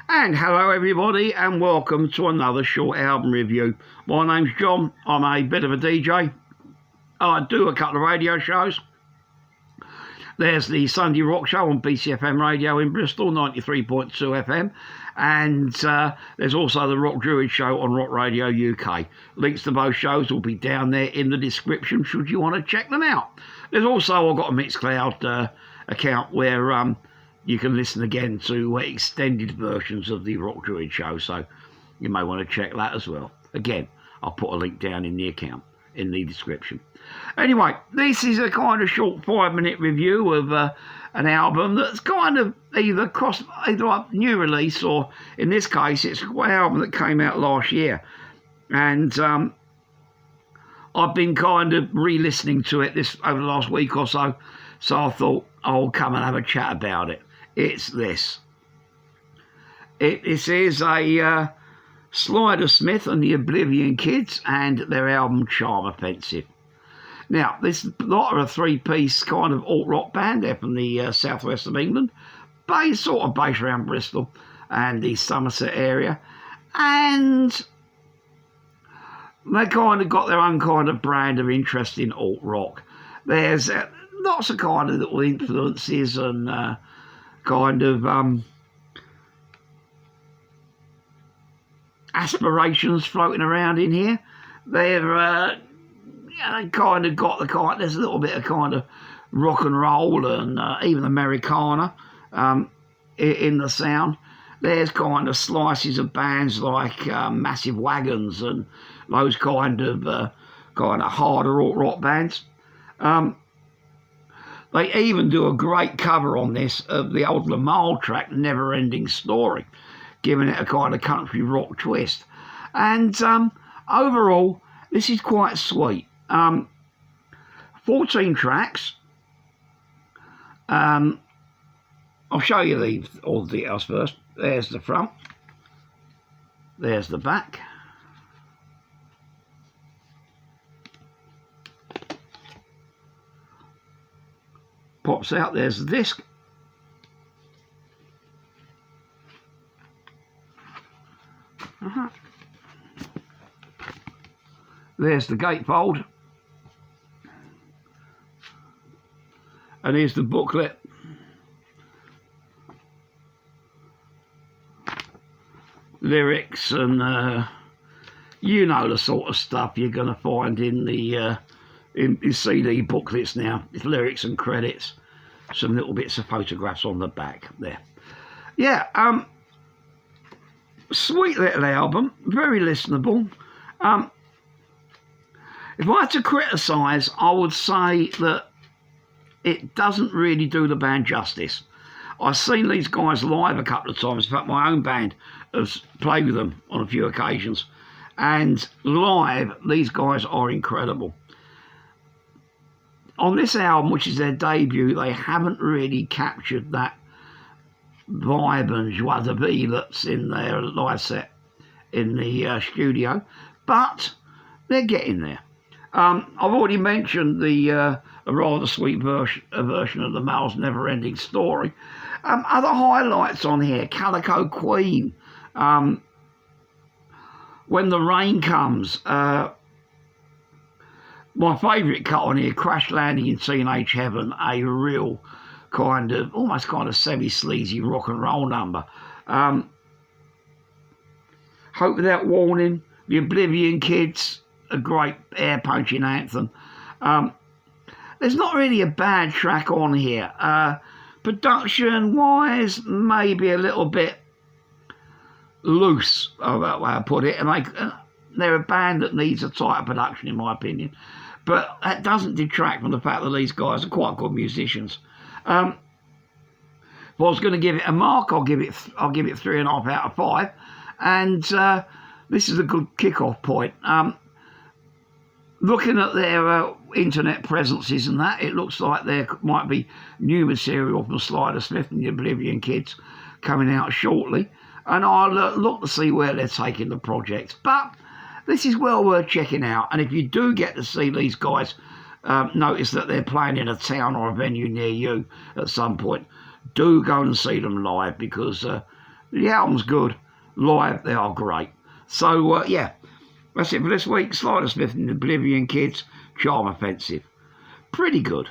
And hello everybody, and welcome to another short album review. My name's John. I'm a bit of a DJ. I do a couple of radio shows. There's the Sunday Rock Show on BCFM Radio in Bristol, 93.2 FM. And there's also the Rock Druid Show on Rock Radio UK. Links to both shows will be down there in the description should you want to check them out. There's also, I've got a Mixcloud account where you can listen again to extended versions of the Rock Druid Show, so you may want to check that as well. Again, I'll put a link down in the account, in the description. Anyway, this is a kind of short 5-minute review of an album that's kind of either a new release, or in this case, it's an album that came out last year. And I've been kind of re-listening to it over the last week or so, so I thought I'll come and have a chat about it. It's this. This is a Slyder Smith and the Oblivion Kids and their album Charm Offensive. Now, this lot are a three-piece kind of alt-rock band. They're from the southwest of England, sort of based around Bristol and the Somerset area. And they kind of got their own kind of brand of interest in alt-rock. There's lots of kind of little influences and kind of aspirations floating around in here. They're kind of got there's a little bit of kind of rock and roll and even Americana in the sound. There's kind of slices of bands like Massive Wagons and those kind of harder alt rock bands. They even do a great cover on this of the old Lamal track, Never Ending Story, giving it a kind of country rock twist. And overall, this is quite sweet. 14 tracks. I'll show you all the details first. There's the front. There's the back. Pops out, there's the disc. There's the gatefold. And here's the booklet. Lyrics and you know the sort of stuff you're going to find in the in CD booklets now. It's lyrics and credits. Some little bits of photographs on the back there. Yeah, sweet little album, very listenable. If I had to criticise, I would say that it doesn't really do the band justice. I've seen these guys live a couple of times. In fact, my own band has played with them on a few occasions. And live, these guys are incredible. On this album, which is their debut, they haven't really captured that vibe and joie de vivre that's in their live set in the studio. But they're getting there. I've already mentioned a rather sweet version of the Mal's Never Ending Story. Other highlights on here: Calico Queen, When the Rain Comes. My favourite cut on here, Crash Landing in Teenage Heaven, a real almost kind of semi-sleazy rock and roll number. Hope Without Warning, The Oblivion Kids, a great air-punching anthem. There's not really a bad track on here. Production-wise, maybe a little bit loose, that way I put it. And they're a band that needs a tighter production, in my opinion. But that doesn't detract from the fact that these guys are quite good musicians. If I was going to give it a mark, I'll give it 3.5 out of 5. And this is a good kick-off point. Looking at their internet presences and that, it looks like there might be new material from Slyder Smith and the Oblivion Kids coming out shortly. And I'll look to see where they're taking the project. But this is well worth checking out. And if you do get to see these guys, notice that they're playing in a town or a venue near you at some point, do go and see them live, because The album's good. Live, they are great. So, yeah, that's it for this week. Slyder Smith and the Oblivion Kids, Charm Offensive. Pretty good.